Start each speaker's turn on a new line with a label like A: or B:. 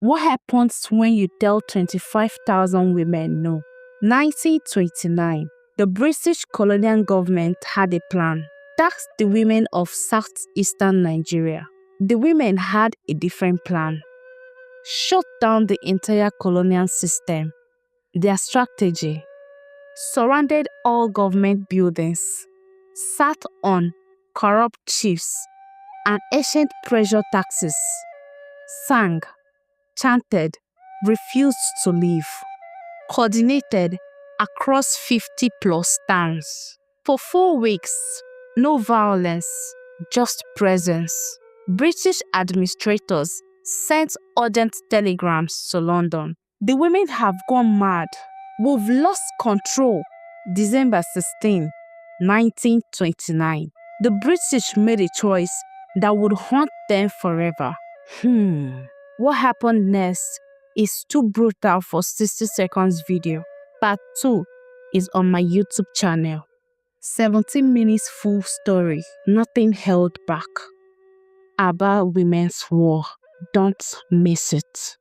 A: What happens when you tell 25,000 women no? 1929, the British colonial government had a plan. Tax the women of southeastern Nigeria. The women had a different plan. Shut down the entire colonial system. Their strategy: surrounded all government buildings, sat on corrupt chiefs and ancient pressure taxes, sang, chanted, refused to leave, coordinated across 50 plus towns. For 4 weeks, no violence, just presence. British administrators sent urgent telegrams to London. The women have gone mad. We've lost control. December 16, 1929. The British made a choice that would haunt them forever. What happened next is too brutal for 60 seconds video. Part 2 is on my YouTube channel. 17 minutes full story, nothing held back. About women's war. Don't miss it.